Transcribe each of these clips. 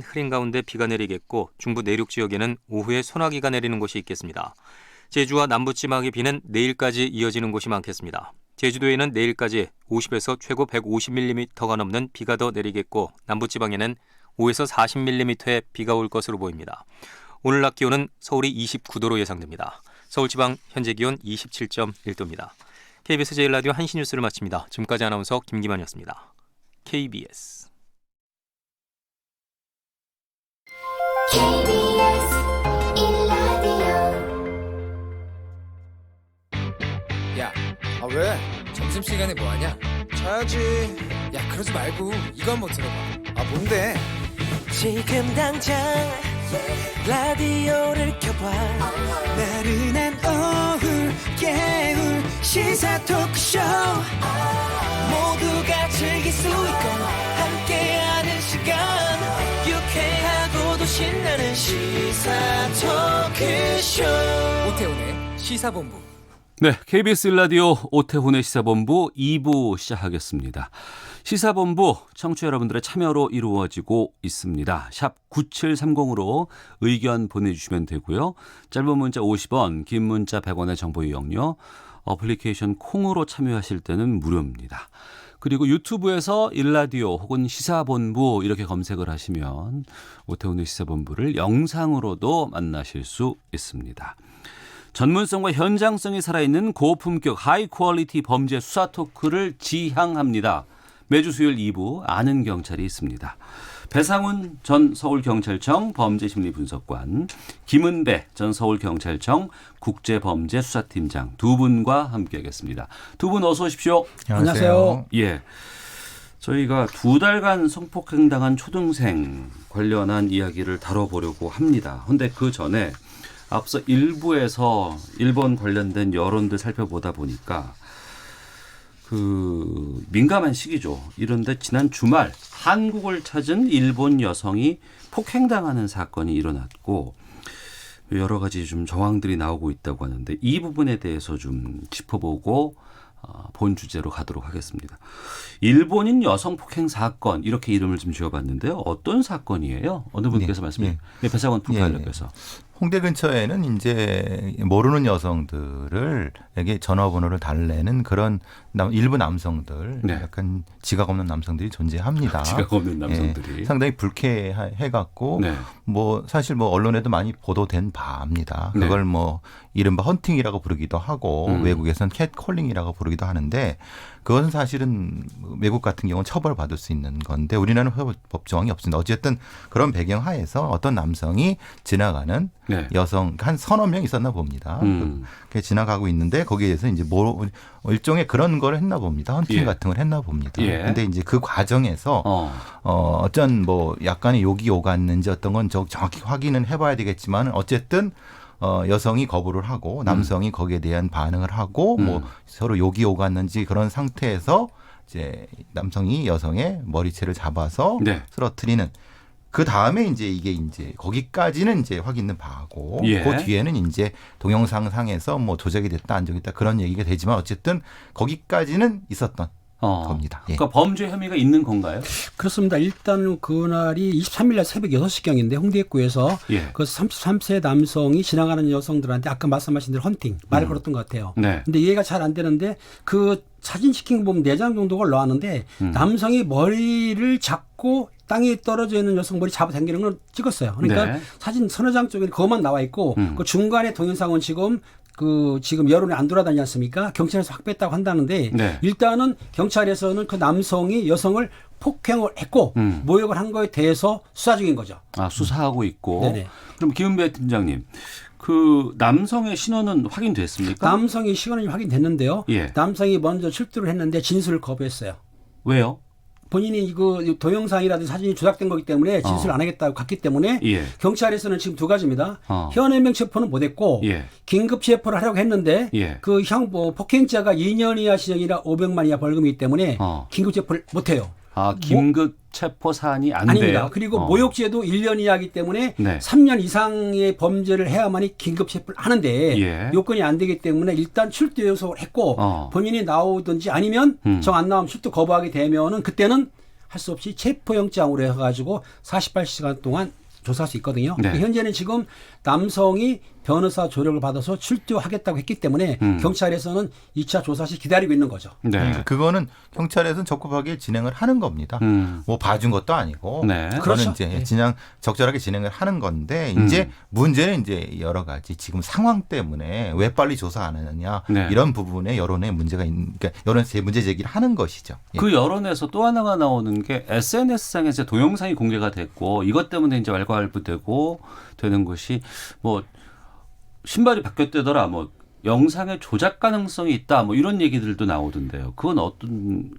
흐린 가운데 비가 내리겠고 중부 내륙 지역에는 오후에 소나기가 내리는 곳이 있겠습니다. 제주와 남부지방의 비는 내일까지 이어지는 곳이 많겠습니다. 제주도에는 내일까지 50에서 최고 150mm가 넘는 비가 더 내리겠고 남부지방에는 5에서 40mm의 비가 올 것으로 보입니다. 오늘 낮 기온은 서울이 29도로 예상됩니다. 서울지방 현재 기온 27.1도입니다. KBS 제1라디오 한시 뉴스를 마칩니다. 지금까지 아나운서 김기만이었습니다. KBS 야, 왜? 점심시간에 뭐하냐? 자야지. 야, 그러지 말고 이거 한번 들어봐. 뭔데? 지금 당장 라디오를 켜봐. 나른한 오후 깨울 시사 토크쇼. 모두가 즐길 수 있고 함께하는 시간. 유쾌하고도 신나는 시사 토크쇼. 오태훈의 시사본부. 네, KBS 라디오 오태훈의 시사본부 2부 시작하겠습니다. 시사본부 청취자 여러분들의 참여로 이루어지고 있습니다. 샵 9730으로 의견 보내주시면 되고요. 짧은 문자 50원, 긴 문자 100원의 정보 이용료, 어플리케이션 콩으로 참여하실 때는 무료입니다. 그리고 유튜브에서 일라디오 혹은 시사본부 이렇게 검색을 하시면 오태훈의 시사본부를 영상으로도 만나실 수 있습니다. 전문성과 현장성이 살아있는 고품격 하이 퀄리티 범죄 수사 토크를 지향합니다. 매주 수요일 2부 아는 경찰이 있습니다. 배상훈 전 서울경찰청 범죄심리분석관, 김은배 전 서울경찰청 국제범죄수사팀장 두 분과 함께하겠습니다. 두 분 어서 오십시오. 안녕하세요. 예, 저희가 2달간 성폭행당한 초등생 관련한 이야기를 다뤄보려고 합니다. 그런데 그 전에 앞서 일부에서 일본 관련된 여론들 살펴보다 보니까 그 민감한 시기죠. 이런데 지난 주말 한국을 찾은 일본 여성이 폭행당하는 사건이 일어났고 여러 가지 좀 정황들이 나오고 있다고 하는데 이 부분에 대해서 좀 짚어보고 본 주제로 가도록 하겠습니다. 일본인 여성 폭행 사건 이렇게 이름을 좀 지어봤는데요. 어떤 사건이에요? 어느 분께서 말씀해 주세요. 네, 배상원 프로파일러께서. 홍대 근처에는 이제 모르는 여성들에게 전화번호를 달래는 그런 일부 남성들, 네. 약간 지각 없는 남성들이 존재합니다. 지각 없는 남성들이. 예, 상당히 불쾌해갖고 네. 뭐 사실 뭐 언론에도 많이 보도된 바입니다. 네. 그걸 뭐 이른바 헌팅이라고 부르기도 하고 외국에서는 캣콜링이라고 부르기도 하는데 그것은 사실은 외국 같은 경우는 처벌받을 수 있는 건데 우리나라는 법 조항이 없습니다. 어쨌든 그런 배경 하에서 어떤 남성이 지나가는 네. 여성 한 서너 명 있었나 봅니다. 그게 지나가고 있는데 거기에 대해서 이제 뭐 일종의 그런 걸 했나 봅니다. 헌팅 예. 같은 걸 했나 봅니다. 예. 근데 이제 그 과정에서 어쩐 뭐 약간의 욕이 오갔는지 어떤 건 정확히 확인은 해봐야 되겠지만 어쨌든 여성이 거부를 하고 남성이 거기에 대한 반응을 하고 뭐 서로 욕이 오갔는지 그런 상태에서 이제 남성이 여성의 머리채를 잡아서 네. 쓰러뜨리는 그 다음에 이제 이게 이제 거기까지는 이제 확인된 바고 예. 그 뒤에는 이제 동영상상에서 뭐 조작이 됐다 안 조작이 됐다 그런 얘기가 되지만 어쨌든 거기까지는 있었던 겁니다. 예. 그러니까 범죄 혐의가 있는 건가요? 그렇습니다. 일단 그날이 23일 날 새벽 6시경인데 홍대 입구에서 예. 그 33세 남성이 지나가는 여성들한테 아까 말씀하신 대로 헌팅 말을 걸었던 것 같아요. 네. 근데 이해가 잘 안 되는데 그 사진 찍힌 거 보면 4장 정도가 올라왔는데 남성이 머리를 잡고 땅에 떨어져 있는 여성 머리 잡아당기는 걸 찍었어요. 그러니까 네. 사진 서너 장 쪽에 그것만 나와 있고 그 중간에 동영상은 지금 여론이 안 돌아다니지 않습니까? 경찰에서 확보했다고 한다는데 네. 일단은 경찰에서는 그 남성이 여성을 폭행을 했고 모욕을 한 거에 대해서 수사 중인 거죠. 수사하고 있고. 네네. 그럼 김은배 팀장님, 그 남성의 신원은 확인됐습니까? 남성의 시간이 확인됐는데요. 예. 남성이 먼저 출두를 했는데 진술을 거부했어요. 왜요? 본인이 그 동영상이라든지 사진이 조작된 거기 때문에 진술을 안 하겠다고 갔기 때문에 예. 경찰에서는 지금 두 가지입니다. 현행명 체포는 못했고 예. 긴급 체포를 하려고 했는데 예. 그 폭행죄가 2년 이하 징역이나 500만 이하 벌금이기 때문에 긴급 체포를 못해요. 긴급 체포 사안이 안 아닙니다. 돼요? 그리고 모욕죄도 1년 이하이기 때문에 네. 3년 이상의 범죄를 해야만이 긴급 체포를 하는데 예. 요건이 안 되기 때문에 일단 출두 요소를 했고 본인이 나오든지 아니면 정 안 나오면 출두 거부하게 되면은 그때는 할 수 없이 체포영장으로 해가지고 48시간 동안 조사할 수 있거든요. 네. 현재는 지금 남성이 변호사 조력을 받아서 출두하겠다고 했기 때문에 경찰에서는 2차 조사 시 기다리고 있는 거죠. 네. 그러니까 그거는 경찰에서는 적극하게 진행을 하는 겁니다. 뭐 봐준 것도 아니고 네. 그거는 그렇죠. 이제 네. 그냥 적절하게 진행을 하는 건데 이제 문제는 이제 여러 가지 지금 상황 때문에 왜 빨리 조사 안 하느냐 네. 이런 부분에 여론에 문제가 있는 그러니까 여론에서 문제 제기를 하는 것이죠. 예. 그 여론에서 또 하나가 나오는 게 SNS상에서 동영상이 공개가 됐고 이것 때문에 이제 왈가왈부되고 되는 것이 뭐 신발이 바뀌었다더라 뭐 영상의 조작 가능성이 있다 뭐 이런 얘기들도 나오던데요. 그건 어떤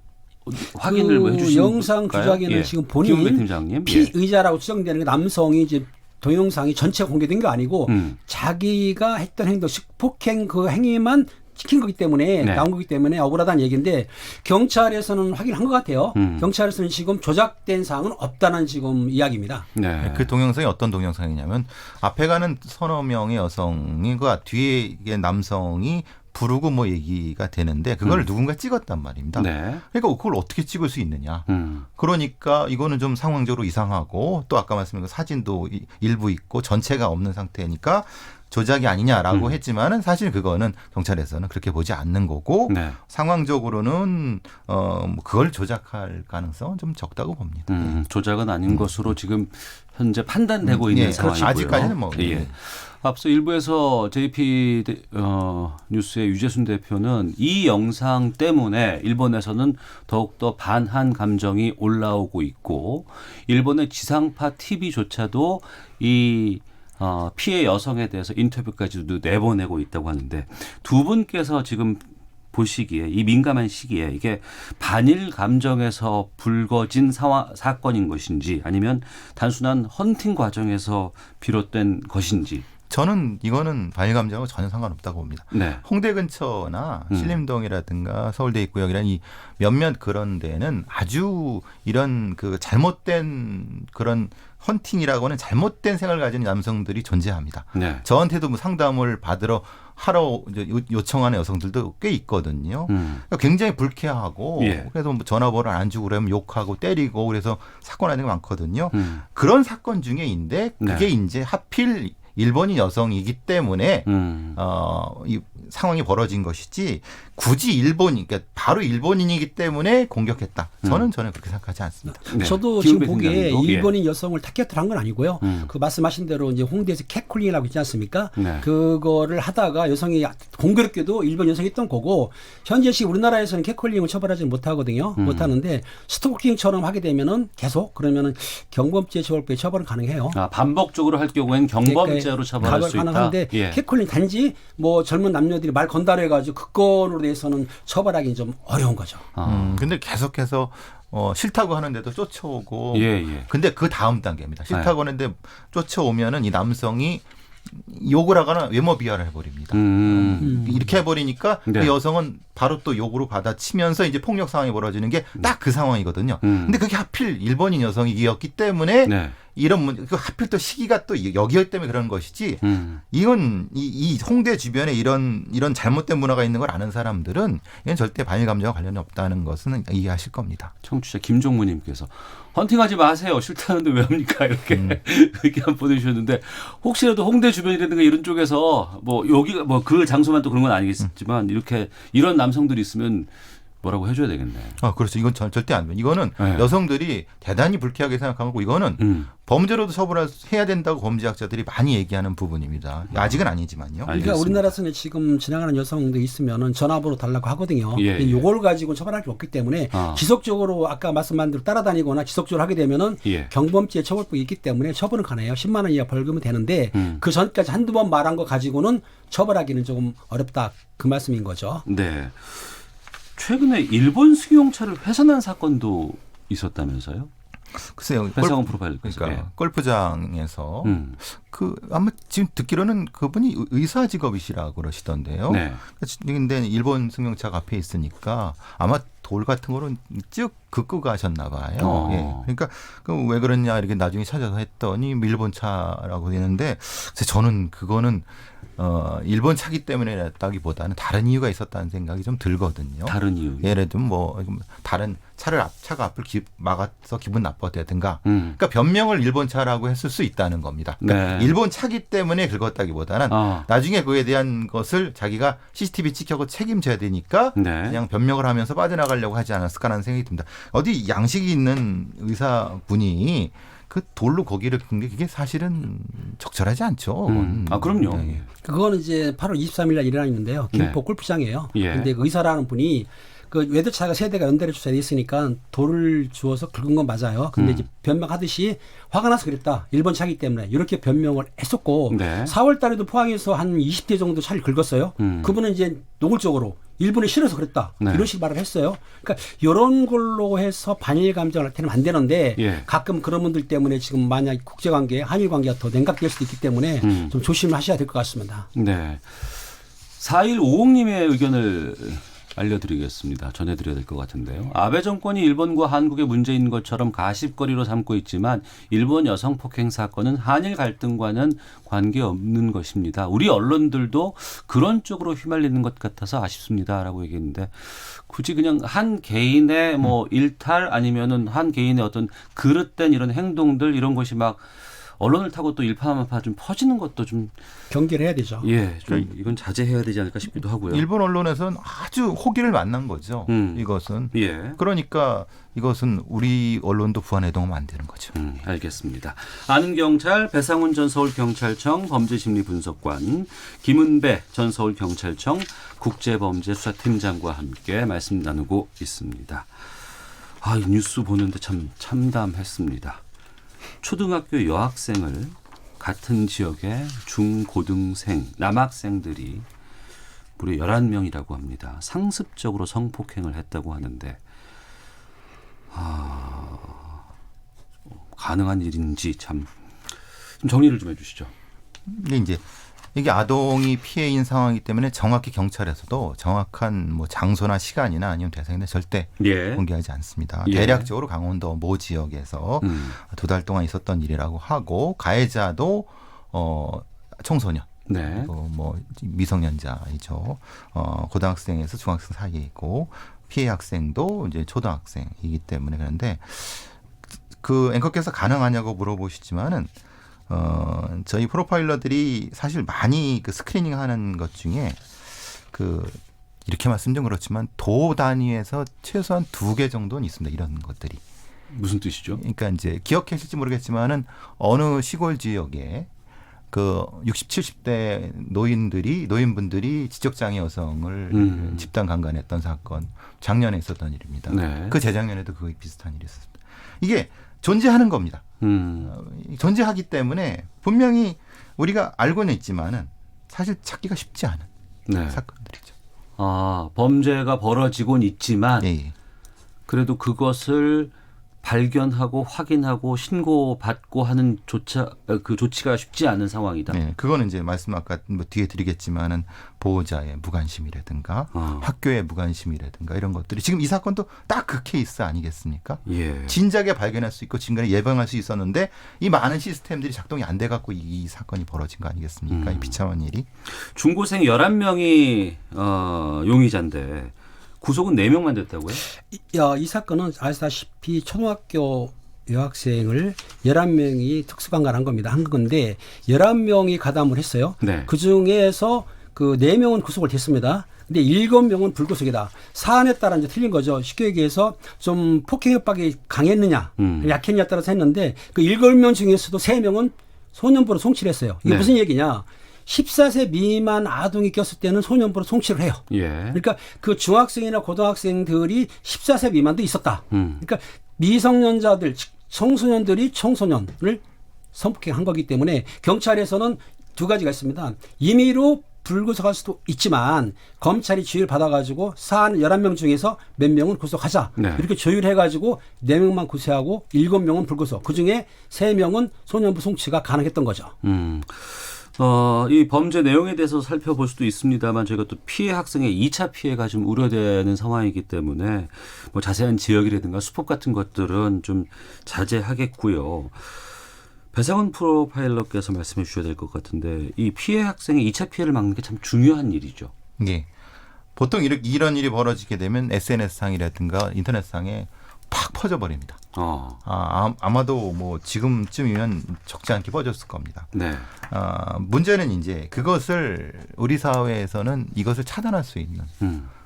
확인을 뭐 해주신 영상 조작에는 지금 본인 김은배 팀장님 피의자라고 추정되는 게 남성이 이제 동영상이 전체 공개된 게 아니고 자기가 했던 행동, 식폭행 그 행위만 찍힌 거기 때문에 네. 나온 거기 때문에 억울하다는 얘기인데 경찰에서는 확인한 것 같아요. 경찰에서는 지금 조작된 사항은 없다는 지금 이야기입니다. 네. 그 동영상이 어떤 동영상이냐면 앞에 가는 서너 명의 여성과 뒤에 남성이 부르고 뭐 얘기가 되는데 그걸 누군가 찍었단 말입니다. 네. 그러니까 그걸 어떻게 찍을 수 있느냐. 그러니까 이거는 좀 상황적으로 이상하고 또 아까 말씀드린 사진도 일부 있고 전체가 없는 상태니까 조작이 아니냐라고 했지만은 사실 그거는 경찰에서는 그렇게 보지 않는 거고 네. 상황적으로는 뭐 그걸 조작할 가능성은 좀 적다고 봅니다. 조작은 아닌 것으로 지금 현재 판단되고 있는 예, 상황이고요. 아직까지는 뭐 예. 앞서 일부에서 JP 뉴스의 유재순 대표는 이 영상 때문에 일본에서는 더욱더 반한 감정이 올라오고 있고 일본의 지상파 TV조차도 이 피해 여성에 대해서 인터뷰까지도 내보내고 있다고 하는데 두 분께서 지금 보시기에 이 민감한 시기에 이게 반일 감정에서 불거진 사건인 것인지 아니면 단순한 헌팅 과정에서 비롯된 것인지 저는 이거는 반일 감정하고 전혀 상관없다고 봅니다. 네. 홍대 근처나 신림동이라든가 서울대 입구역이라는 이 몇몇 그런 데는 아주 이런 그 잘못된 그런 헌팅이라고는 잘못된 생각을 가진 남성들이 존재합니다. 네. 저한테도 뭐 상담을 하러 이제 요청하는 여성들도 꽤 있거든요. 그러니까 굉장히 불쾌하고 예. 그래서 뭐 전화번호를 안 주고 그러면 욕하고 때리고 그래서 사건 하는 게 많거든요. 그런 사건 중에인데 그게 이제 하필 일본인 여성이기 때문에 이 상황이 벌어진 것이지 굳이 그러니까 바로 일본인이기 때문에 공격했다. 저는 그렇게 생각하지 않습니다. 네. 저도 지금 김은배 보기에 팀장님도? 일본인 여성을 타겟으로 한 건 아니고요. 그 말씀하신 대로 이제 홍대에서 캣콜링이라고 있지 않습니까? 네. 그거를 하다가 여성이 공교롭게도 일본 여성이 있던 거고 현재시 우리나라에서는 캣콜링을 처벌하지 못하거든요. 못하는데 스토킹처럼 하게 되면은 계속 그러면은 경범죄 처벌법에 처벌은 가능해요. 반복적으로 할 경우에는 경범죄로 처벌할 수 있다. 가능한데 예. 캣콜링 단지 뭐 젊은 남녀들이 말 건달해가지고 그 건으로 대해서는 처벌하기는 좀 어려운 거죠. 근데 계속해서 싫다고 하는데도 쫓아오고. 예. 근데 그 다음 단계입니다. 싫다고 하는데 쫓아오면은 이 남성이 욕을 하거나 외모 비하를 해버립니다. 이렇게 해버리니까 네. 그 여성은 바로 또 욕으로 받아치면서 이제 폭력 상황이 벌어지는 게 딱 그 상황이거든요. 근데 그게 하필 일본인 여성이었기 때문에 네. 이런 문제, 하필 또 시기가 또 여기였기 때문에 그런 것이지. 이건 이 홍대 주변에 이런 잘못된 문화가 있는 걸 아는 사람들은 이건 절대 반일 감정과 관련이 없다는 것은 이해하실 겁니다. 청취자 김종무님께서 헌팅하지 마세요. 싫다는데 왜 합니까? 이렇게 의견 보내주셨는데 혹시라도 홍대 주변이라든가 이런 쪽에서 뭐 여기가 뭐 그 장소만 또 그런 건 아니겠지만 이렇게 이런 남성들이 있으면 뭐라고 해줘야 되겠네. 그렇죠. 이건 절대 안 돼요. 이거는 네. 여성들이 대단히 불쾌하게 생각하고 이거는 범죄로도 처벌해야 된다고 범죄학자들이 많이 얘기하는 부분입니다. 아직은 아니지만요. 그러니까 알겠습니다. 우리나라에서는 지금 지나가는 여성들 있으면은 전화번호 달라고 하거든요. 예, 근데 예. 요걸 가지고 처벌할 게 없기 때문에 지속적으로 아까 말씀한 대로 따라다니거나 지속적으로 하게 되면은 예. 경범죄 처벌법이 있기 때문에 처벌은 가능해요. 10만 원 이하 벌금은 되는데 그 전까지 한두 번 말한 거 가지고는 처벌하기는 조금 어렵다. 그 말씀인 거죠. 네. 최근에 일본 승용차를 훼손한 사건도 있었다면서요? 글쎄요. 배상원 프로파일러께서. 그러니까 골프장에서 음. 아마 지금 듣기로는 그분이 의사 직업이시라고 그러시던데요. 네. 근데 일본 승용차가 앞에 있으니까 아마 돌 같은 거는 쭉 긋고 가셨나 봐요. 예. 그러니까 왜 그랬냐 이렇게 나중에 찾아서 했더니 일본 차라고 되는데 저는 그거는 일본 차기 때문에라기보다는 다른 이유가 있었다는 생각이 좀 들거든요. 다른 이유. 예를 들면 뭐 다른 차가 앞을 막아서 기분 나빴다든가. 그러니까 변명을 일본 차라고 했을 수 있다는 겁니다. 그러니까 네. 일본 차기 때문에 긁었다기보다는 나중에 그에 대한 것을 자기가 CCTV 찍혀고 책임져야 되니까 네. 그냥 변명을 하면서 빠져나가려고 하지 않았을까라는 생각이 듭니다. 어디 양식이 있는 의사분이 그 돌로 고기를 긁는 게 그게 사실은 적절하지 않죠. 그럼요. 네. 그거는 이제 8월 23일 날 일어났는데요. 김포 네. 골프장이에요. 예. 근데 그 의사라는 분이 그 외도차가 세대가 연달아 주차돼 있으니까 돌을 주워서 긁은 건 맞아요. 근데 이제 변명하듯이 화가 나서 그랬다. 일본 차기 때문에 이렇게 변명을 했었고 네. 4월 달에도 포항에서 한 20대 정도 차를 긁었어요. 그분은 이제 노골적으로 일본이 싫어서 그랬다. 네. 이런 식의 말을 했어요. 그러니까 이런 걸로 해서 반일 감정을 나타내면 안 되는데 예. 가끔 그런 분들 때문에 지금 만약 국제관계, 한일 관계가 더 냉각될 수도 있기 때문에 좀 조심하셔야 될 것 같습니다. 네. 4150님의 의견을 알려드리겠습니다. 전해드려야 될 것 같은데요. 아베 정권이 일본과 한국의 문제인 것처럼 가십거리로 삼고 있지만 일본 여성 폭행 사건은 한일 갈등과는 관계없는 것입니다. 우리 언론들도 그런 쪽으로 휘말리는 것 같아서 아쉽습니다라고 얘기했는데 굳이 그냥 한 개인의 뭐 일탈 아니면은 한 개인의 어떤 그릇된 이런 행동들 이런 것이 막 언론을 타고 또 일파만파 좀 퍼지는 것도 좀 경계를 해야 되죠. 예, 좀 이건 자제해야 되지 않을까 싶기도 하고요. 일본 언론에서는 아주 호기를 만난 거죠. 이것은. 예. 그러니까 이것은 우리 언론도 부안해동하면 안 되는 거죠. 알겠습니다. 아는 경찰 배상훈 전 서울경찰청 범죄심리분석관, 김은배 전 서울경찰청 국제범죄수사팀장과 함께 말씀 나누고 있습니다. 이 뉴스 보는데 참 참담했습니다. 초등학교 여학생을 같은 지역의 중고등생, 남학생들이 무려 11명이라고 합니다. 상습적으로 성폭행을 했다고 하는데 가능한 일인지 참 좀 정리를 좀 해주시죠. 근데 이제 이게 아동이 피해인 상황이기 때문에 정확히 경찰에서도 정확한 뭐 장소나 시간이나 아니면 대상인데 절대 예. 공개하지 않습니다. 예. 대략적으로 강원도 모 지역에서 2달 동안 있었던 일이라고 하고 가해자도 청소년, 네. 뭐 미성년자이죠. 고등학생에서 중학생 사이에 있고 피해 학생도 이제 초등학생이기 때문에 그런데 그 앵커께서 가능하냐고 물어보시지만은. 저희 프로파일러들이 사실 많이 그 스크리닝 하는 것 중에 이렇게 말씀 좀 그렇지만 도 단위에서 최소한 2개 정도는 있습니다. 이런 것들이. 무슨 뜻이죠? 그러니까 이제 기억하실지 모르겠지만은 어느 시골 지역에 그 60, 70대 노인분들이 지적장애 여성을 집단 강간했던 사건 작년에 있었던 일입니다. 네. 그 재작년에도 거의 비슷한 일이 있었습니다. 이게 존재하는 겁니다. 존재하기 때문에 분명히 우리가 알고는 있지만은 사실 찾기가 쉽지 않은 네. 사건들이죠. 범죄가 벌어지곤 있지만 예. 그래도 그것을 발견하고 확인하고 신고받고 하는 그 조치가 쉽지 않은 상황이다. 네, 그거는 이제 말씀 아까 뭐 뒤에 드리겠지만은 보호자의 무관심이라든가 학교의 무관심이라든가 이런 것들이 지금 이 사건도 딱 그 케이스 아니겠습니까? 예. 진작에 발견할 수 있고 진작에 예방할 수 있었는데 이 많은 시스템들이 작동이 안 돼 갖고 이 사건이 벌어진 거 아니겠습니까? 이 비참한 일이. 중고생 11명이 용의자인데 구속은 4명만 됐다고요? 이 사건은 아시다시피 초등학교 여학생을 11명이 특수강간한 겁니다. 한 건데 11명이 가담을 했어요. 네. 그중에서 그 4명은 구속을 됐습니다. 근데 7명은 불구속이다. 사안에 따라 이제 틀린 거죠. 쉽게 얘기해서 좀 폭행 협박이 강했느냐, 약했느냐에 따라서 했는데 그 7명 중에서도 3명은 소년부로 송치를 했어요. 이게 네. 무슨 얘기냐? 14세 미만 아동이 꼈을 때는 소년부로 송치를 해요. 예. 그러니까 그 중학생이나 고등학생들이 14세 미만도 있었다. 그러니까 미성년자들, 청소년들이 청소년을 성폭행한 거기 때문에 경찰에서는 2가지가 있습니다. 임의로 불구속할 수도 있지만 검찰이 지휘를 받아가지고 사안 11명 중에서 몇 명은 구속하자. 네. 이렇게 조율해가지고 4명만 구속하고 7명은 불구속. 그중에 3명은 소년부 송치가 가능했던 거죠. 이 범죄 내용에 대해서 살펴볼 수도 있습니다만 저희가 또 피해 학생의 2차 피해가 좀 우려되는 상황이기 때문에 뭐 자세한 지역이라든가 수법 같은 것들은 좀 자제하겠고요. 배상훈 프로파일러께서 말씀해 주셔야 될 것 같은데 이 피해 학생의 2차 피해를 막는 게 참 중요한 일이죠. 예. 보통 이런 일이 벌어지게 되면 SNS상이라든가 인터넷상에 팍 퍼져버립니다. 아마도 뭐 지금쯤이면 적지 않게 퍼졌을 겁니다. 네. 문제는 이제 그것을 우리 사회에서는 이것을 차단할 수 있는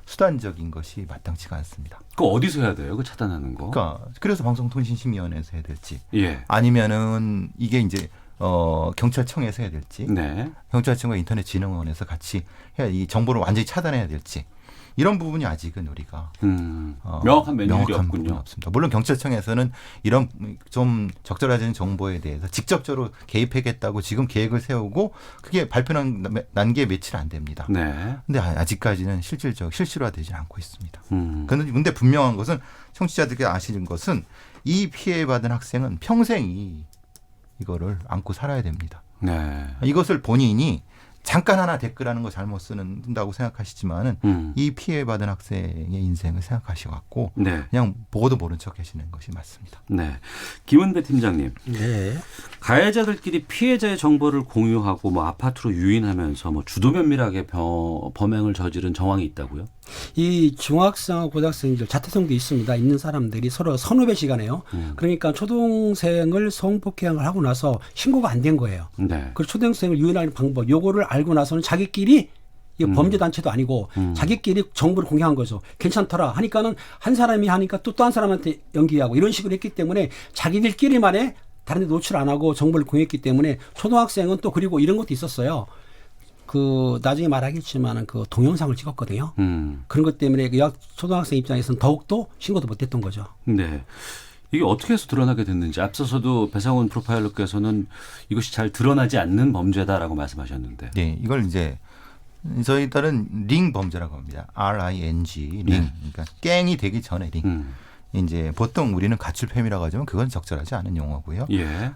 수단적인 것이 마땅치가 않습니다. 그거 어디서 해야 돼요? 그 차단하는 거? 그러니까 그래서 방송통신심의위원회에서 해야 될지, 예. 아니면은 이게 이제 경찰청에서 해야 될지, 네. 경찰청과 인터넷진흥원에서 같이 해야 이 정보를 완전히 차단해야 될지. 이런 부분이 아직은 우리가 명확한 매뉴얼이 부분이 없군요. 없습니다. 물론 경찰청에서는 이런 좀 적절하지 정보에 대해서 직접적으로 개입하겠다고 지금 계획을 세우고 그게 발표난 게 며칠 안 됩니다. 네. 근데 아직까지는 실질화되지 않고 있습니다. 그런데 분명한 것은 청취자들께 아시는 것은 이 피해받은 학생은 평생 이거를 안고 살아야 됩니다. 네. 이것을 본인이 잠깐 하나 댓글하는 거 잘못 쓴다고 생각하시지만은 이 피해받은 학생의 인생을 생각하셔갖고 네. 그냥 보고도 모른 척 하시는 것이 맞습니다. 네. 김은배 팀장님. 네. 가해자들끼리 피해자의 정보를 공유하고 뭐 아파트로 유인하면서 뭐 주도 면밀하게 범행을 저지른 정황이 있다고요? 이 중학생하고 고등학생들 자퇴성도 있습니다. 있는 사람들이 서로 선후배 시간에요. 그러니까 초등생을 성폭행을 하고 나서 신고가 안 된 거예요. 네. 그 초등생을 유인하는 방법, 요거를 알고 나서는 자기끼리 이게 범죄 단체도 아니고 자기끼리 정보를 공유한 거죠. 괜찮더라 하니까는 한 사람이 하니까 또 한 사람한테 연기하고 이런 식으로 했기 때문에 자기들끼리만의 다른 데 노출 안 하고 정보를 공유했기 때문에 초등학생은 또 그리고 이런 것도 있었어요. 그 나중에 말하겠지만은 그 동영상을 찍었거든요. 그런 것 때문에 그 초등학생 입장에서는 더욱더 신고도 못했던 거죠. 네. 이게 어떻게 해서 드러나게 됐는지 앞서서도 배상훈 프로파일러께서는 이것이 잘 드러나지 않는 범죄다라고 말씀하셨는데. 네, 이걸 이제 저희들은 링 범죄라고 합니다. RING 링. 네. 그러니까 깽이 되기 전에 링. 이제 보통 우리는 가출팸이라고 하지만 그건 적절하지 않은 용어고요. 예.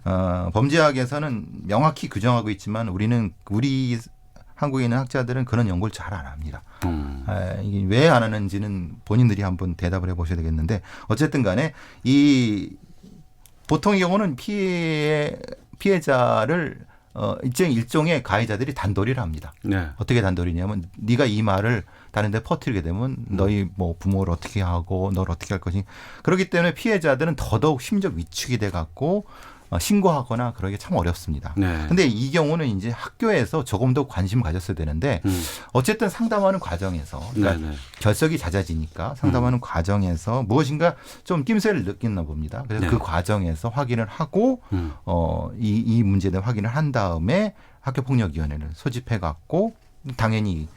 범죄학에서는 명확히 규정하고 있지만 우리 한국에 있는 학자들은 그런 연구를 잘 안 합니다. 이게 왜 안 하는지는 본인들이 한번 대답을 해보셔야 되겠는데 어쨌든 간에 보통의 경우는 피해자를 일종의 가해자들이 단도리를 합니다. 네. 어떻게 단도리냐면 네가 이 말을 다른 데 퍼뜨리게 되면 너희 뭐 부모를 어떻게 하고 널 어떻게 할 것인가. 그렇기 때문에 피해자들은 더더욱 심적 위축이 돼 갖고 신고하거나 그러기 참 어렵습니다. 네. 근데 이 경우는 이제 학교에서 조금 더 관심을 가졌어야 되는데 어쨌든 상담하는 과정에서 그러니까 결석이 잦아지니까 상담하는 과정에서 무엇인가 좀 낌새를 느꼈나 봅니다. 그래서 그 과정에서 확인을 하고 이 문제에 대한 확인을 한 다음에 학교폭력위원회를 소집해 갖고 당연히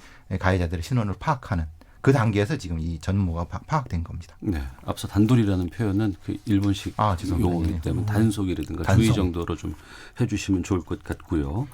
가해자들의 신원을 파악하는 그 단계에서 지금 이 전모가 파악된 겁니다. 네, 앞서 단돌이라는 표현은 그 일본식 용어이기 때문에 단속이라든가 주의 정도로 좀 해주시면 좋을 것 같고요.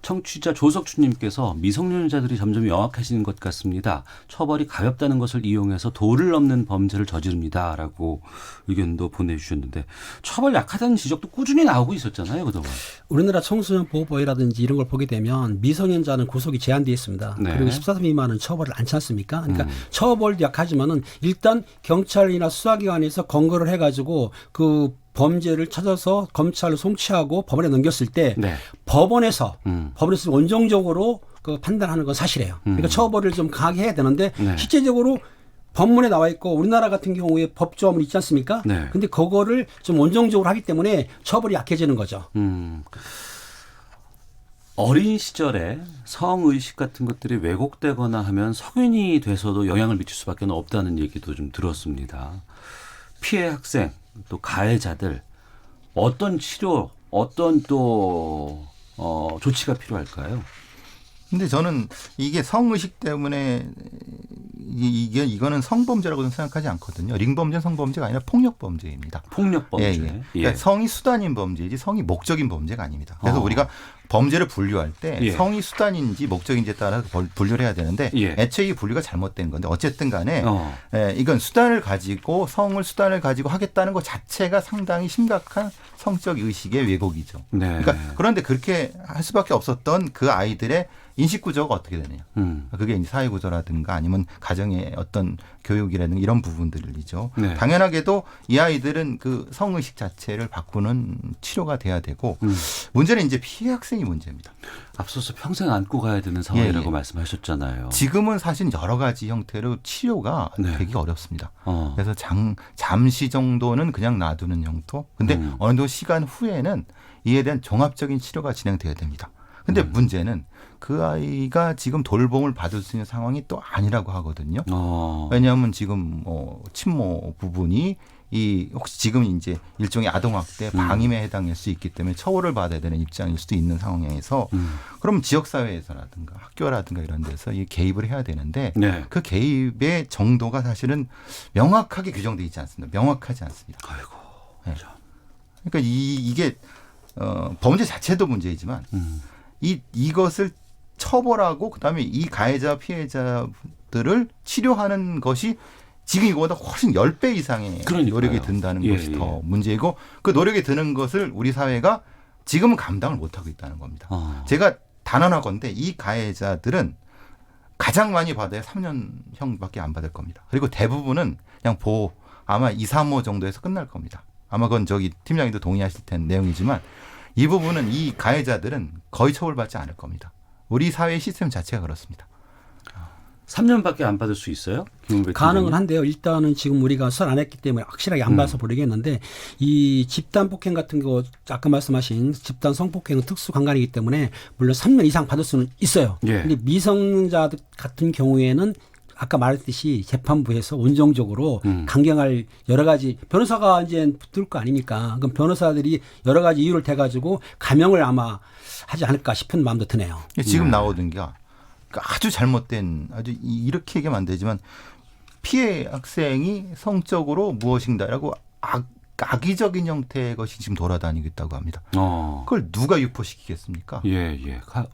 청취자 조석주님께서 미성년자들이 점점 영악해지는 것 같습니다. 처벌이 가볍다는 것을 이용해서 도를 넘는 범죄를 저지릅니다라고 의견도 보내주셨는데 처벌 약하다는 지적도 꾸준히 나오고 있었잖아요, 그동안. 우리나라 청소년 보호법이라든지 이런 걸 보게 되면 미성년자는 구속이 제한되어 있습니다. 네. 그리고 14세 미만은 처벌을 않지 않습니까? 그러니까 처벌도 약하지만은 일단 경찰이나 수사기관에서 검거를 해가지고 그 범죄를 찾아서 검찰을 송치하고 법원에 넘겼을 때 법원에서 원정적으로 그 판단하는 건 사실이에요. 그러니까 처벌을 좀 강하게 해야 되는데 실제적으로 법문에 나와 있고 우리나라 같은 경우에 법조항이 있지 않습니까? 근데 그거를 좀 원정적으로 하기 때문에 처벌이 약해지는 거죠. 어린 시절에 성의식 같은 것들이 왜곡되거나 하면 성인이 돼서도 영향을 미칠 수밖에 없다는 얘기도 좀 들었습니다. 피해 학생 또 가해자들 어떤 치료 어떤 또 조치가 필요할까요? 근데 저는 이게 성의식 때문에 이거는 성범죄라고는 생각하지 않거든요. 링범죄는 성범죄가 아니라 폭력범죄입니다. 폭력범죄. 그러니까 성이 수단인 범죄이지 성이 목적인 범죄가 아닙니다. 그래서 우리가 범죄를 분류할 때 성이 수단인지 목적인지에 따라서 분류를 해야 되는데 애초에 이 분류가 잘못된 건데 어쨌든 간에 이건 수단을 가지고 성을 수단을 가지고 하겠다는 것 자체가 상당히 심각한 성적 의식의 왜곡이죠. 그러니까 그런데 그렇게 할 수밖에 없었던 그 아이들의 인식 구조가 어떻게 되느냐. 그게 이제 사회 구조라든가 아니면 가정의 어떤 교육이라든가 이런 부분들이죠. 당연하게도 이 아이들은 그 성의식 자체를 바꾸는 치료가 돼야 되고 문제는 이제 피해 학생이 문제입니다. 앞서서 평생 안고 가야 되는 상황이라고 말씀하셨잖아요. 지금은 사실 여러 가지 형태로 치료가 되기 어렵습니다. 그래서 잠시 정도는 그냥 놔두는 형태. 근데 어느 정도 시간 후에는 이에 대한 종합적인 치료가 진행돼야 됩니다. 근데 문제는 그 아이가 지금 돌봄을 받을 수 있는 상황이 또 아니라고 하거든요. 왜냐하면 지금 친모 부분이 혹시 지금 이제 일종의 아동학대 방임에 해당할 수 있기 때문에 처벌을 받아야 되는 입장일 수도 있는 상황에서 그럼 지역사회에서라든가 학교라든가 이런 데서 이 개입을 해야 되는데 그 개입의 정도가 사실은 명확하게 규정되어 있지 않습니다. 명확하지 않습니다. 아이고. 그러니까 이게 범죄 자체도 문제이지만 이것을 처벌하고 그다음에 이 가해자 피해자들을 치료하는 것이 지금 이거보다 훨씬 10배 이상의 노력이 든다는 것이 더 문제이고 그 노력이 드는 것을 우리 사회가 지금은 감당을 못하고 있다는 겁니다. 제가 단언하건대 이 가해자들은 가장 많이 받아야 3년형밖에 안 받을 겁니다. 그리고 대부분은 그냥 보호 아마 2, 3호 정도에서 끝날 겁니다. 아마 그건 팀장님도 동의하실 텐 내용이지만 이 부분은 이 가해자들은 거의 처벌받지 않을 겁니다. 우리 사회 시스템 자체가 그렇습니다. 3년밖에 안 받을 수 있어요? 가능은 한데요. 일단은 지금 우리가 수사를 안 했기 때문에 확실하게 안 봐서 모르겠는데 이 집단 폭행 같은 거 아까 말씀하신 집단 성폭행은 특수 강간이기 때문에 물론 3년 이상 받을 수는 있어요. 그런데 미성년자 같은 경우에는 아까 말했듯이 재판부에서 온정적으로 강경할 여러 가지 변호사가 이제 붙을 거 아닙니까? 그럼 변호사들이 여러 가지 이유를 대가지고 감형을 아마 하지 않을까 싶은 마음도 드네요. 지금 나오던 게 아주 잘못된 아주 이렇게 얘기하면 안 되지만 피해 학생이 성적으로 무엇인가라고 악의적인 형태의 것이 지금 돌아다니고 있다고 합니다. 그걸 누가 유포시키겠습니까?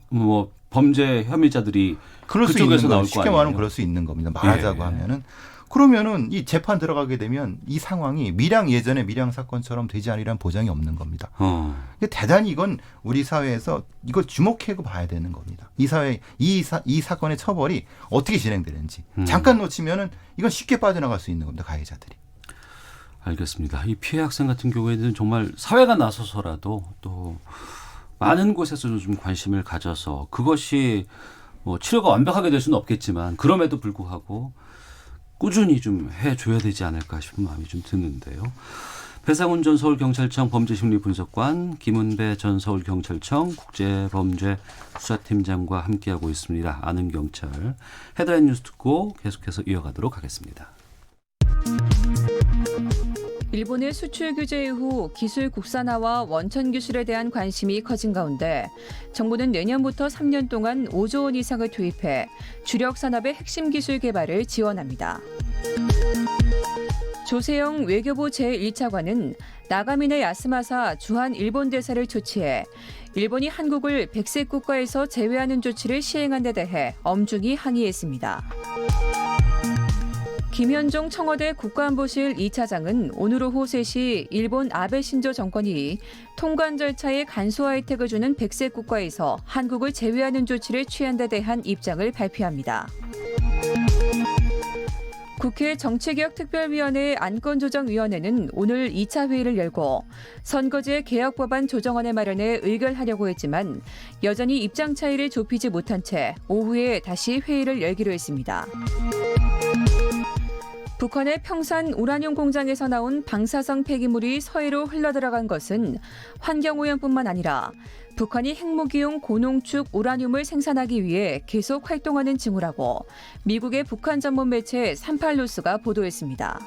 뭐 범죄 혐의자들이 그럴 수 그쪽에서 있는 나올 거 쉽게 아니에요? 말하면 그럴 수 있는 겁니다. 말하자고 하면은 그러면은 이 재판 들어가게 되면 이 상황이 예전에 밀양 사건처럼 되지 않으리란 보장이 없는 겁니다. 대단히 이건 우리 사회에서 이걸 주목하고 봐야 되는 겁니다. 이 사회 이 사건의 처벌이 어떻게 진행되는지 잠깐 놓치면은 이건 쉽게 빠져나갈 수 있는 겁니다. 가해자들이. 알겠습니다. 이 피해 학생 같은 경우에는 정말 사회가 나서서라도 또 많은 곳에서 좀 관심을 가져서 그것이 뭐 치료가 완벽하게 될 수는 없겠지만 그럼에도 불구하고 꾸준히 좀 해줘야 되지 않을까 싶은 마음이 좀 드는데요. 배상훈 전 서울경찰청 범죄심리분석관, 김은배 전 서울경찰청 국제범죄수사팀장과 함께하고 있습니다. 아는 경찰. 헤드라인 뉴스 듣고 계속해서 이어가도록 하겠습니다. 일본의 수출 규제 이후 기술 국산화와 원천 기술에 대한 관심이 커진 가운데 정부는 내년부터 3년 동안 5조 원 이상을 투입해 주력 산업의 핵심 기술 개발을 지원합니다. 조세영 외교부 제1차관은 나가미네 야스마사 주한 일본 대사를 초치해 일본이 한국을 백색 국가에서 제외하는 조치를 시행한 데 대해 엄중히 항의했습니다. 김현종 청와대 국가안보실 2차장은 오늘 오후 3시 일본 아베 신조 정권이 통관 절차에 간소화 혜택을 주는 백색 국가에서 한국을 제외하는 조치를 취한 데 대한 입장을 발표합니다. 국회 정치개혁특별위원회 안건조정위원회는 오늘 2차 회의를 열고 선거제 개혁법안 조정안을 마련해 의결하려고 했지만 여전히 입장 차이를 좁히지 못한 채 오후에 다시 회의를 열기로 했습니다. 북한의 평산 우라늄 공장에서 나온 방사성 폐기물이 서해로 흘러들어간 것은 환경오염뿐만 아니라 북한이 핵무기용 고농축 우라늄을 생산하기 위해 계속 활동하는 징후라고 미국의 북한 전문 매체 38뉴스가 보도했습니다.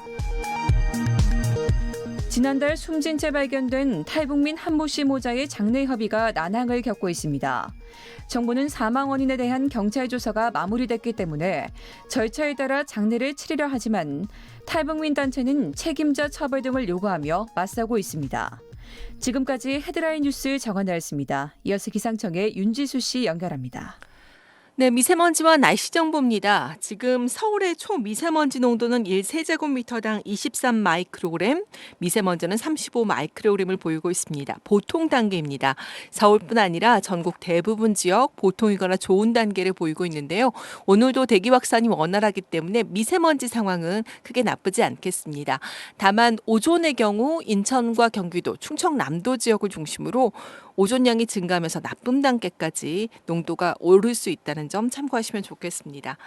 지난달 숨진 채 발견된 탈북민 한모 씨 모자의 장례 협의가 난항을 겪고 있습니다. 정부는 사망 원인에 대한 경찰 조사가 마무리됐기 때문에 절차에 따라 장례를 치르려 하지만 탈북민 단체는 책임자 처벌 등을 요구하며 맞서고 있습니다. 지금까지 헤드라인 뉴스 정원나였습니다. 이어서 기상청의 윤지수 씨 연결합니다. 네, 미세먼지와 날씨 정보입니다. 지금 서울의 초미세먼지 농도는 1세제곱미터당 23 마이크로그램, 미세먼지는 35 마이크로그램을 보이고 있습니다. 보통 단계입니다. 서울뿐 아니라 전국 대부분 지역 보통이거나 좋은 단계를 보이고 있는데요. 오늘도 대기 확산이 원활하기 때문에 미세먼지 상황은 크게 나쁘지 않겠습니다. 다만 오존의 경우 인천과 경기도, 충청남도 지역을 중심으로 오존량이 증가하면서 나쁨 단계까지 농도가 오를 수 있다는 점 참고하시면 좋겠습니다.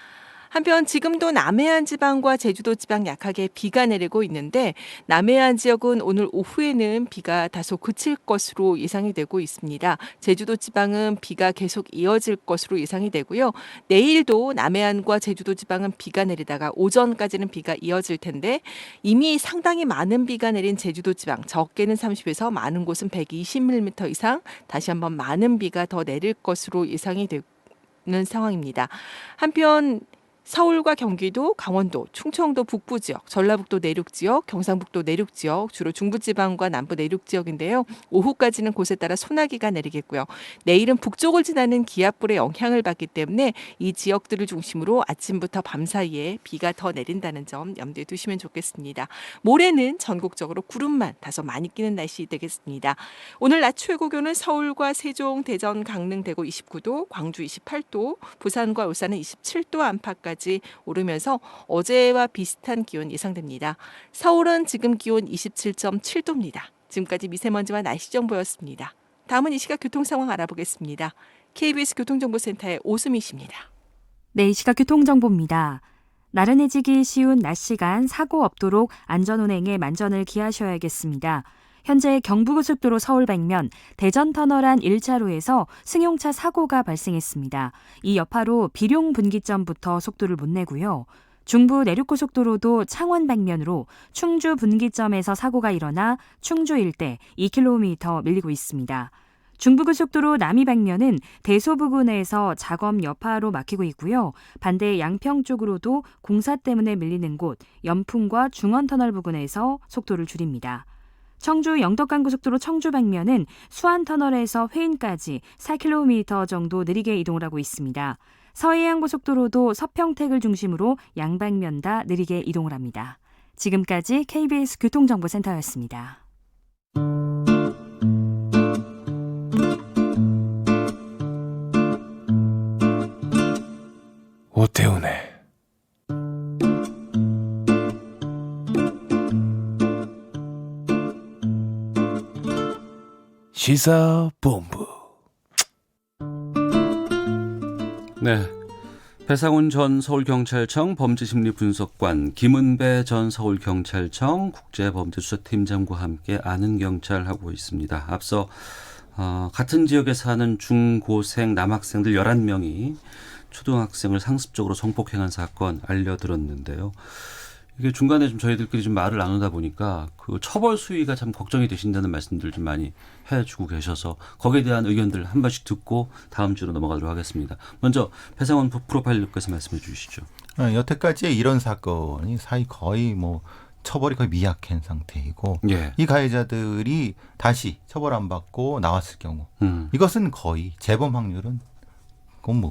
한편 지금도 남해안 지방과 제주도 지방 약하게 비가 내리고 있는데 남해안 지역은 오늘 오후에는 비가 다소 그칠 것으로 예상이 되고 있습니다. 제주도 지방은 비가 계속 이어질 것으로 예상이 되고요. 내일도 남해안과 제주도 지방은 비가 내리다가 오전까지는 비가 이어질 텐데 이미 상당히 많은 비가 내린 제주도 지방 적게는 30에서 많은 곳은 120mm 이상 다시 한번 많은 비가 더 내릴 것으로 예상이 되는 상황입니다. 한편 서울과 경기도, 강원도, 충청도 북부 지역, 전라북도 내륙 지역, 경상북도 내륙 지역, 주로 중부지방과 남부 내륙 지역인데요. 오후까지는 곳에 따라 소나기가 내리겠고요. 내일은 북쪽을 지나는 기압골의 영향을 받기 때문에 이 지역들을 중심으로 아침부터 밤 사이에 비가 더 내린다는 점 염두에 두시면 좋겠습니다. 모레는 전국적으로 구름만 다소 많이 끼는 날씨 되겠습니다. 오늘 낮 최고 기온은 서울과 세종, 대전, 강릉, 대구 29도, 광주 28도, 부산과 울산은 27도 안팎까지 오르면서 어제와 비슷한 기온 예상됩니다. 서울은 지금 기온 27.7도입니다. 지금까지 미세먼지와 날씨 정보였습니다. 다음은 이 시각 교통 상황 알아보겠습니다. KBS 교통정보센터의 오수미 씨입니다. 네, 이 시각 교통정보입니다. 나른해지기 쉬운 낮 시간 사고 없도록 안전운행에 만전을 기하셔야겠습니다. 현재 경부고속도로 서울 방면 대전터널 안 1차로에서 승용차 사고가 발생했습니다. 이 여파로 비룡 분기점부터 속도를 못 내고요. 중부 내륙고속도로도 창원 방면으로 충주 분기점에서 사고가 일어나 충주 일대 2km 밀리고 있습니다. 중부고속도로 남이 방면은 대소 부근에서 작업 여파로 막히고 있고요. 반대 양평 쪽으로도 공사 때문에 밀리는 곳 연풍과 중원터널 부근에서 속도를 줄입니다. 청주 영덕간고속도로 청주 방면은 수안터널에서 회인까지 4km 정도 느리게 이동을 하고 있습니다. 서해안고속도로도 서평택을 중심으로 양방면 다 느리게 이동을 합니다. 지금까지 KBS 교통정보센터였습니다. 오태훈의 시사본부. 네, 배상훈 전 서울경찰청 범죄심리분석관, 김은배 전 서울경찰청 국제범죄수사팀장과 함께 아는 경찰 하고 있습니다. 앞서 같은 지역에 사는 중고생 남학생들 11명이 초등학생을 상습적으로 성폭행한 사건 알려들었는데요. 이게 중간에 좀 저희들끼리 좀 말을 나누다 보니까 그 처벌 수위가 참 걱정이 되신다는 말씀들 좀 많이 해주고 계셔서 거기에 대한 의견들 한 번씩 듣고 다음 주로 넘어가도록 하겠습니다. 먼저 배상원 프로파일러께서 말씀해 주시죠. 여태까지의 이런 사건이 사이 거의 뭐 처벌이 거의 미약한 상태이고 예. 이 가해자들이 다시 처벌 안 받고 나왔을 경우 이것은 거의 재범 확률은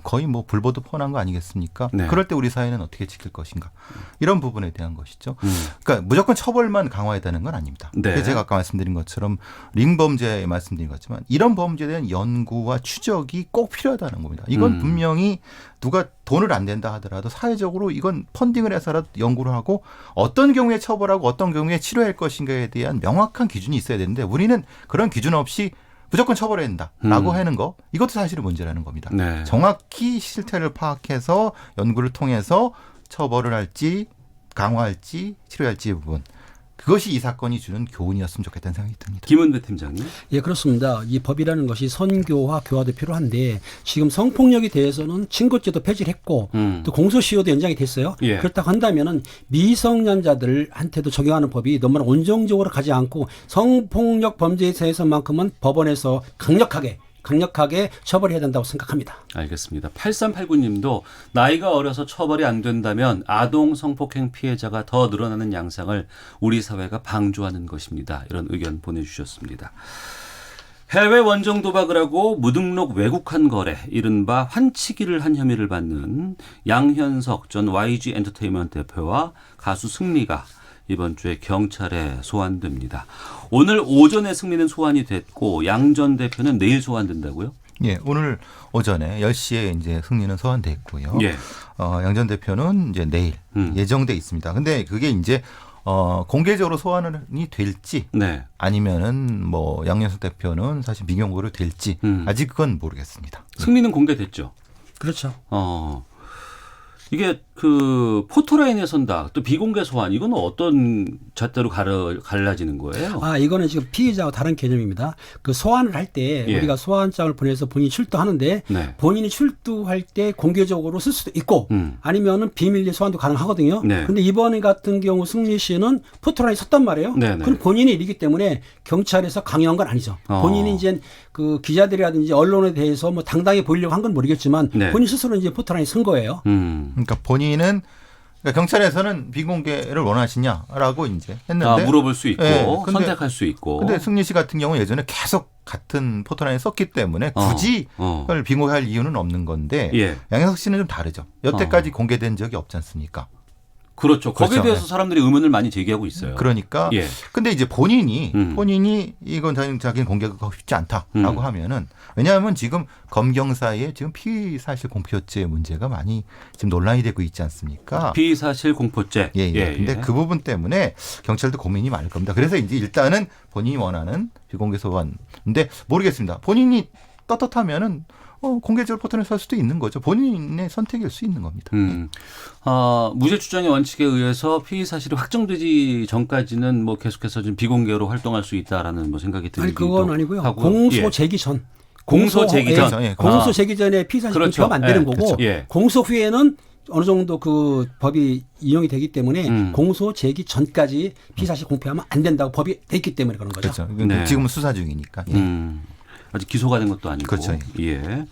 거의 불보듯 뻔한 거 아니겠습니까? 네. 그럴 때 우리 사회는 어떻게 지킬 것인가? 이런 부분에 대한 것이죠. 그러니까 무조건 처벌만 강화해야 되는 건 아닙니다. 네. 그래서 제가 아까 말씀드린 것처럼 링범죄에 말씀드린 것처럼 이런 범죄에 대한 연구와 추적이 꼭 필요하다는 겁니다. 이건 분명히 누가 돈을 안 낸다 하더라도 사회적으로 이건 펀딩을 해서라도 연구를 하고 어떤 경우에 처벌하고 어떤 경우에 치료할 것인가에 대한 명확한 기준이 있어야 되는데 우리는 그런 기준 없이 무조건 처벌해야 된다라고 하는 거 이것도 사실은 문제라는 겁니다. 네. 정확히 실태를 파악해서 연구를 통해서 처벌을 할지 강화할지 치료할지 부분 그것이 이 사건이 주는 교훈이었으면 좋겠다는 생각이 듭니다. 김은배 팀장님. 예, 그렇습니다. 이 법이라는 것이 선교와 교화도 필요한데 지금 성폭력에 대해서는 친고죄도 폐지를 했고 또 공소시효도 연장이 됐어요. 예. 그렇다고 한다면은 미성년자들한테도 적용하는 법이 너무나 온정적으로 가지 않고 성폭력 범죄에 대해서만큼은 법원에서 강력하게 처벌해야 된다고 생각합니다. 알겠습니다. 8389님도 나이가 어려서 처벌이 안 된다면 아동 성폭행 피해자가 더 늘어나는 양상을 우리 사회가 방조하는 것입니다. 이런 의견 보내주셨습니다. 해외 원정 도박을 하고 무등록 외국환 거래, 이른바 환치기를 한 혐의를 받는 양현석 전 YG 엔터테인먼트 대표와 가수 승리가 이번 주에 경찰에 소환됩니다. 오늘 오전에 승리는 소환이 됐고 양 전 대표는 내일 소환된다고요? 예, 오늘 오전에 10시에 이제 승리는 소환됐고요. 예. 양 전 대표는 이제 내일 예정돼 있습니다. 근데 그게 이제 공개적으로 소환이 될지 네. 아니면은 뭐 양현석 대표는 사실 민경고로 될지 아직 그건 모르겠습니다. 승리는 공개됐죠. 그렇죠. 이게 그 포토라인에 선다, 또 비공개 소환, 이건 어떤 잣대로 갈라지는 거예요? 이거는 지금 피의자와 다른 개념입니다. 그 소환을 할 때 예. 우리가 소환장을 보내서 본인이 출두하는데 네. 본인이 출두할 때 공개적으로 쓸 수도 있고 아니면은 비밀리 소환도 가능하거든요. 네. 그런데 이번 같은 경우 승리 씨는 포토라인에 섰단 말이에요. 네네. 그럼 본인이 일이기 때문에 경찰에서 강요한 건 아니죠. 본인이 이제 그 기자들이라든지 언론에 대해서 뭐 당당히 보이려고 한 건 모르겠지만 네. 본인 스스로 이제 포토라인에 선 거예요. 그러니까 본인은 경찰에서는 비공개를 원하시냐라고 이제 했는데 물어볼 수 있고 근데, 선택할 수 있고. 근데 승리 씨 같은 경우 예전에 계속 같은 포토라인에 썼기 때문에 굳이 그걸 비공개할 이유는 없는 건데 예. 양현석 씨는 좀 다르죠. 여태까지 공개된 적이 없지 않습니까? 그렇죠. 거기에 그렇죠. 대해서 사람들이 의문을 많이 제기하고 있어요. 그러니까 예. 근데 이제 본인이 이건 자기는 공개가 쉽지 않다라고 하면은 왜냐하면 지금 검경사에 지금 피의사실 공표죄 문제가 많이 지금 논란이 되고 있지 않습니까? 피의사실 공표죄. 예. 근데 그 부분 때문에 경찰도 고민이 많을 겁니다. 그래서 이제 일단은 본인이 원하는 비공개 소환. 근데 모르겠습니다. 본인이 떳떳하면은 공개적으로 포털에 설 수도 있는 거죠. 본인의 선택일 수 있는 겁니다. 무죄 추정의 원칙에 의해서 피의 사실이 확정되지 전까지는 뭐 계속해서 좀 비공개로 활동할 수 있다라는 뭐 생각이 들기도 아니 그건 아니고요. 하고. 공소 제기 전. 공소 제기 전. 예. 공소 제기 전에 피의 사실 그렇죠. 공표하면 안 되는 거고 그렇죠. 예. 공소 후에는 어느 정도 그 법이 이용이 되기 때문에 공소 제기 전까지 피의 사실 공표하면 안 된다고 법이 돼 있기 때문에 그런 거죠. 그렇죠. 네. 지금은 수사 중이니까. 예. 아직 기소가 된 것도 아니고. 그렇죠. 예.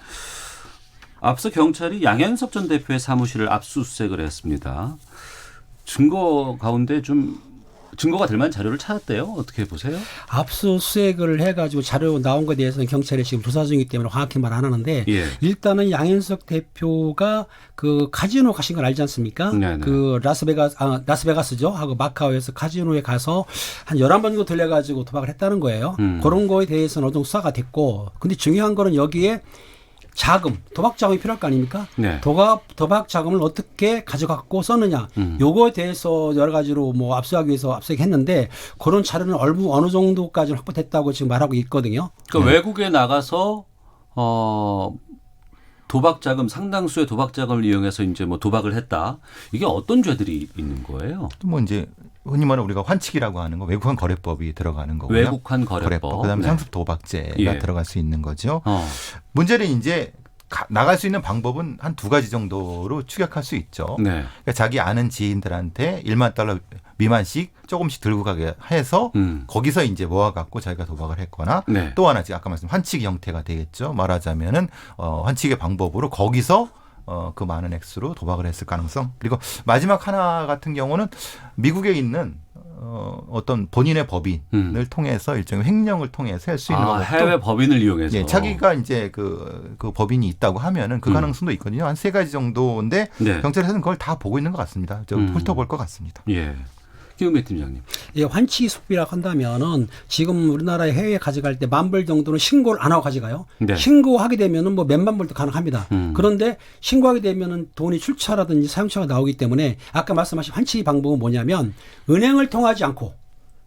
앞서 경찰이 양현석 전 대표의 사무실을 압수수색을 했습니다. 증거 가운데 좀 증거가 될 만한 자료를 찾았대요. 어떻게 보세요? 압수수색을 해가지고 자료 나온 것에 대해서는 경찰이 지금 조사 중이기 때문에 정확히 말 안 하는데 예. 일단은 양현석 대표가 그 카지노 가신 걸 알지 않습니까? 네네. 그 라스베가스죠. 하고 마카오에서 카지노에 가서 한 11번 정도 들려가지고 도박을 했다는 거예요. 그런 거에 대해서는 어느 정도 수사가 됐고 근데 중요한 거는 여기에 자금, 도박 자금이 필요할 거 아닙니까? 네. 도박 자금을 어떻게 가져갔고 썼느냐. 요거에 대해서 여러 가지로 뭐 압수하기 위해서 압수했는데 그런 자료는 어느 정도까지 확보됐다고 지금 말하고 있거든요. 그러니까 외국에 나가서 도박 자금, 상당수의 도박 자금을 이용해서 이제 뭐 도박을 했다. 이게 어떤 죄들이 있는 거예요? 또 뭐 이제 흔히 말하는 우리가 환치기라고 하는 거 외국환 거래법이 들어가는 거고요. 외국환 거래법. 그다음에 네. 상습 도박죄가 예. 들어갈 수 있는 거죠. 문제는 이제 나갈 수 있는 방법은 한 두 가지 정도로 추격할 수 있죠. 네. 그러니까 자기 아는 지인들한테 $10,000 미만씩 조금씩 들고 가게 해서 거기서 이제 모아갖고 자기가 도박을 했거나 네. 또 하나 아까 말씀 환치기 형태가 되겠죠. 말하자면은 환치기의 방법으로 거기서 그 많은 액수로 도박을 했을 가능성. 그리고 마지막 하나 같은 경우는 미국에 있는 어떤 본인의 법인을 통해서 일종의 횡령을 통해서 할 수 있는 방법도 해외 법인을 이용해서. 예, 자기가 이제 그 법인이 있다고 하면은 그 가능성도 있거든요. 한 세 가지 정도인데 네. 경찰에서는 그걸 다 보고 있는 것 같습니다. 훑어볼 것 같습니다. 예. 김은배 팀장님. 예, 환치기 수법이라고 한다면은 지금 우리나라에 해외에 가져갈 때 $10,000불 정도는 신고를 안 하고 가져가요. 네. 신고하게 되면은 뭐 몇만 불도 가능합니다. 그런데 신고하게 되면은 돈이 출처라든지 사용처가 나오기 때문에 아까 말씀하신 환치기 방법은 뭐냐면 은행을 통하지 않고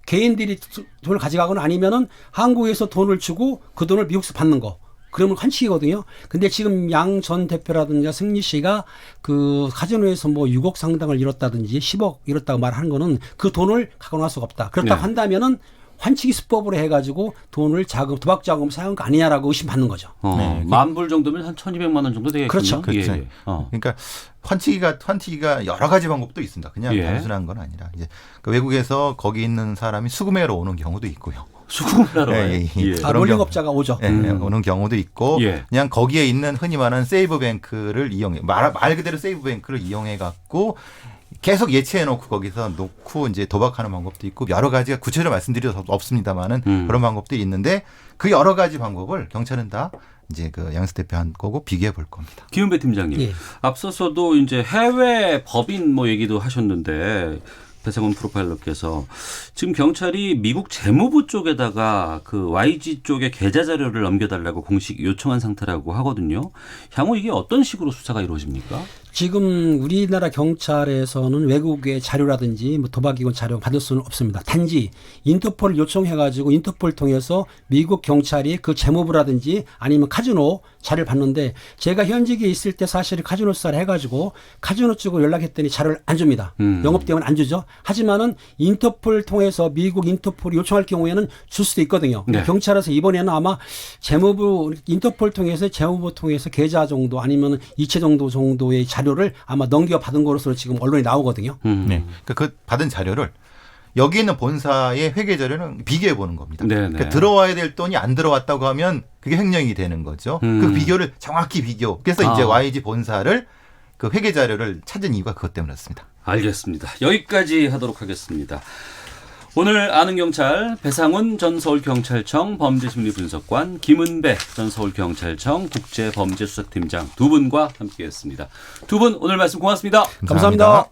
개인들이 돈을 가져가거나 아니면은 한국에서 돈을 주고 그 돈을 미국에서 받는 거. 그러면 환칙이거든요. 근데 지금 양 전 대표라든지 승리 씨가 그 카지노에서 뭐 6억 상당을 잃었다든지 10억 잃었다고 말하는 거는 그 돈을 갖고 나갈 수가 없다. 그렇다고 네. 한다면은 환치기 수법으로 해가지고 돈을 도박 자금 사용한 거 아니냐라고 의심받는 거죠. 네. 10,000불 정도면 한 1,200만 원 정도 되겠군요. 그렇죠. 그렇죠. 예. 그러니까 환치기가 여러 가지 방법도 있습니다. 그냥 예. 단순한 건 아니라 이제 그 외국에서 거기 있는 사람이 수금해로 오는 경우도 있고요. 수금을 하러 와요. 예. 아, 롤링업자가 오죠. 예, 오는 경우도 있고 예. 그냥 거기에 있는 흔히 말하는 세이브뱅크를 이용해 말 그대로 세이브뱅크를 이용해 갖고 계속 예치해 놓고 거기서 놓고 이제 도박하는 방법도 있고 여러 가지가 구체적으로 말씀드릴 수 없습니다만은 그런 방법들이 있는데 그 여러 가지 방법을 경찰은 다 이제 그 양수 대표한 거고 비교해 볼 겁니다. 김은배 팀장님, 예. 앞서서도 이제 해외 법인 뭐 얘기도 하셨는데 배상훈 프로파일러께서 지금 경찰이 미국 재무부 쪽에다가 그 YG 쪽의 계좌 자료를 넘겨달라고 공식 요청한 상태라고 하거든요. 향후 이게 어떤 식으로 수사가 이루어집니까? 지금 우리나라 경찰에서는 외국의 자료라든지 뭐 도박기관 자료 받을 수는 없습니다. 단지 인터폴을 요청해가지고 인터폴 통해서 미국 경찰이 그 재무부라든지 아니면 카지노 자료를 받는데 제가 현직에 있을 때 사실 카지노 수사를 해가지고 카지노 쪽으로 연락했더니 자료를 안 줍니다. 영업 때문에 안 주죠. 하지만은 인터폴 통해서 미국 인터폴이 요청할 경우에는 줄 수도 있거든요. 네. 경찰에서 이번에는 아마 재무부 인터폴 통해서 재무부 통해서 계좌 정도 아니면 이체 정도의 자료를 아마 넘겨받은 것으로 지금 언론에 나오거든요. 네. 그 받은 자료를 여기 있는 본사의 회계 자료는 비교해 보는 겁니다. 그러니까 들어와야 될 돈이 안 들어왔다고 하면 그게 횡령이 되는 거죠. 그 비교를 정확히 비교. 그래서 이제 YG 본사를 그 회계 자료를 찾은 이유가 그것 때문이었습니다. 알겠습니다. 여기까지 하도록 하겠습니다. 오늘 아는 경찰 배상훈 전 서울경찰청 범죄심리분석관, 김은배 전 서울경찰청 국제범죄수사팀장 두 분과 함께했습니다. 두 분 오늘 말씀 고맙습니다. 감사합니다.